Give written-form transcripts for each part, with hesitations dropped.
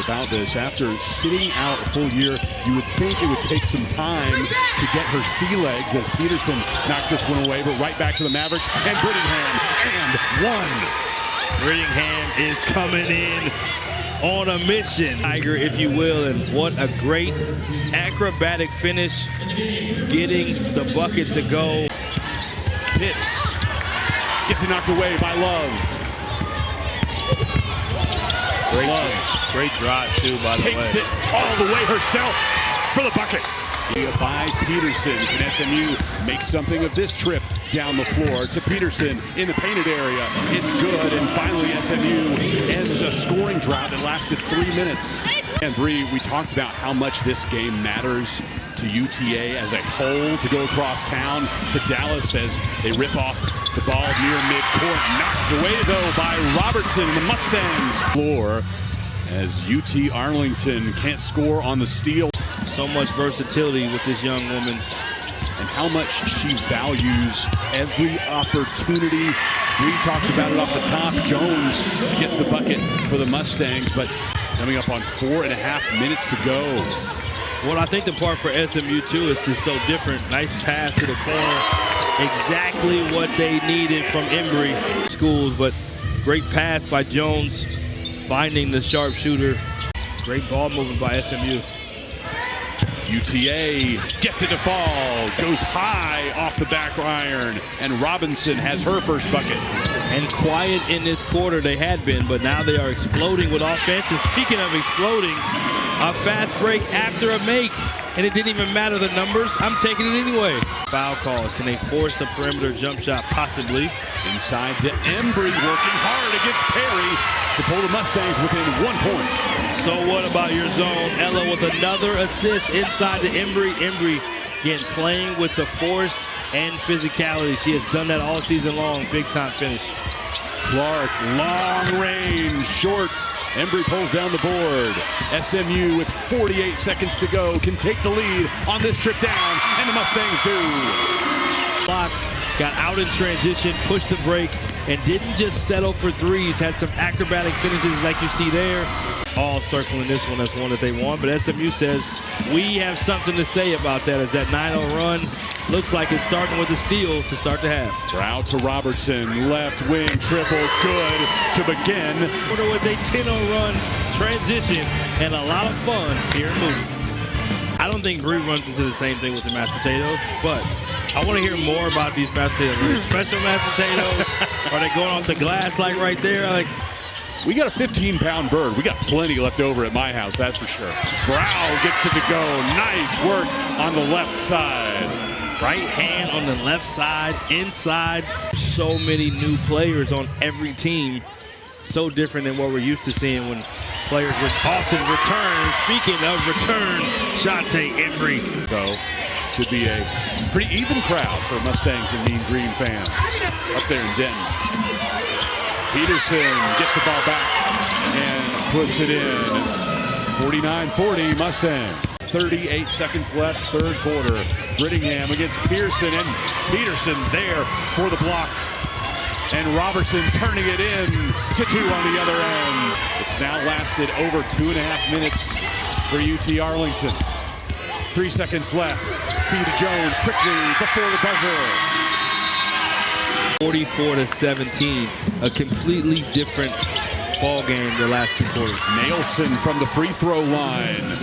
about this. After sitting out a full year, you would think it would take some time to get her sea legs as Peterson knocks this one away, but right back to the Mavericks and Brittingham, and one. Brittingham is coming in on a mission, Tiger, if you will, and what a great acrobatic finish, getting the bucket to go. Pitts gets it knocked away by Love. Great drive, too, by the way. Takes it all the way herself for the bucket. By Peterson. Can SMU make something of this trip down the floor to Peterson in the painted area? It's good, and finally SMU ends a scoring drought that lasted 3 minutes. And Bree, we talked about how much this game matters to UTA as a whole to go across town to Dallas as they rip off the ball near midcourt. Knocked away, though, by Robertson and the Mustangs. Floor as UT Arlington can't score on the steal. So much versatility with this young woman. And how much she values every opportunity. We talked about it off the top. Jones gets the bucket for the Mustangs, but coming up on 4.5 minutes to go. Well, I think the part for SMU, too, is just so different. Nice pass to the corner. Exactly what they needed from Embry schools, but great pass by Jones, finding the sharpshooter. Great ball movement by SMU. UTA gets it to fall, goes high off the back iron, and Robinson has her first bucket. And quiet in this quarter they had been, but now they are exploding with offense. And speaking of exploding, a fast break after a make, and it didn't even matter the numbers. I'm taking it anyway. Foul calls. Can they force a perimeter jump shot? Possibly. Inside to Embry, working hard against Perry to pull the Mustangs within 1 point. So what about your zone? Ella with another assist inside to Embry. Embry, again, playing with the force and physicality. She has done that all season long. Big time finish. Clark, long range, short. Embry pulls down the board. SMU with 48 seconds to go can take the lead on this trip down, and the Mustangs do. Fox got out in transition, pushed the break, and didn't just settle for threes. Had some acrobatic finishes like you see there. All circling this one as one that they won, but SMU says we have something to say about that as that 9-0 run looks like it's starting with a steal to start the half. Brow to Robertson, left wing triple, good to begin. With a 10-0 run, transition, and a lot of fun here in Moody. I don't think Bree runs into the same thing with the mashed potatoes, but I want to hear more about these mashed potatoes. Are they special mashed potatoes? Are they going off the glass like right there? Like, we got a 15-pound bird. We got plenty left over at my house, that's for sure. Brow gets it to go. Nice work on the left side. Right hand on the left side, inside. So many new players on every team. So different than what we're used to seeing when players would often return. Speaking of return, Shante Embry. So, should be a pretty even crowd for Mustangs and Mean Green fans up there in Denton. Peterson gets the ball back and puts it in. 49-40 Mustangs. 38 seconds left, third quarter. Brittingham against Pearson, and Peterson there for the block. And Robertson turning it in to 2 on the other end. It's now lasted over 2.5 minutes for UT Arlington. 3 seconds left. Feed to Jones quickly before the buzzer. 44-17, a completely different ball game the last 2 quarters. Nelson from the free throw line.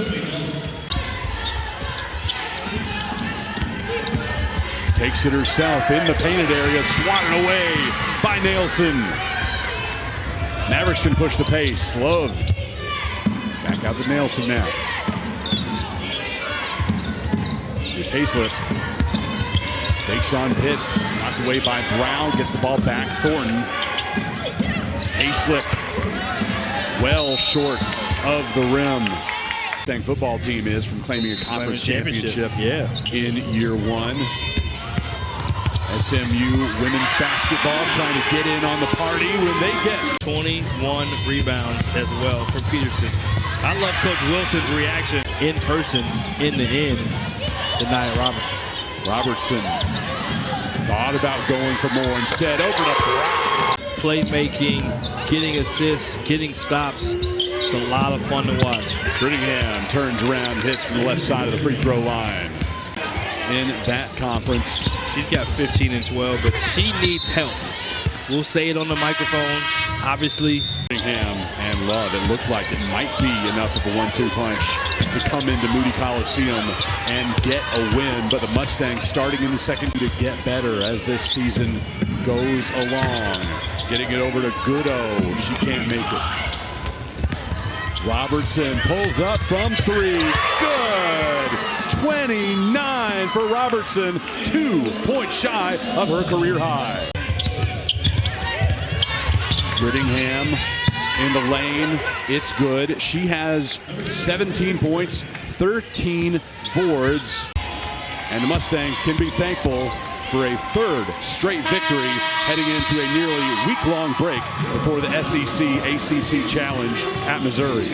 Takes it herself in the painted area, swatted away by Nelson. Mavericks can push the pace. Love. Back out to Nelson now. Here's Hayslip. Takes on Pitts. Knocked away by Brown. Gets the ball back. Thornton. Hayslip. Well short of the rim. Mustang football team is from claiming a conference championship in year 1. SMU women's basketball trying to get in on the party when they get 21 rebounds as well for Peterson. I love Coach Wilson's reaction in person in the end to Nya Robertson. Robertson thought about going for more. Instead, open up. Playmaking, getting assists, getting stops. It's a lot of fun to watch. Brittingham turns around, hits from the left side of the free throw line. In that conference, she's got 15 and 12, but she needs help. We'll say it on the microphone. Obviously, Brittingham and Love, it looked like it might be enough of a 1-2 punch to come into Moody Coliseum and get a win. But the Mustangs starting in the second to get better as this season goes along. Getting it over to Goodo. She can't make it. Robertson pulls up from three. Good. 29 for Robertson. 2 points shy of her career high. Brittingham in the lane. It's good. She has 17 points, 13 boards. And the Mustangs can be thankful for a third straight victory heading into a nearly week-long break before the SEC ACC Challenge at Missouri.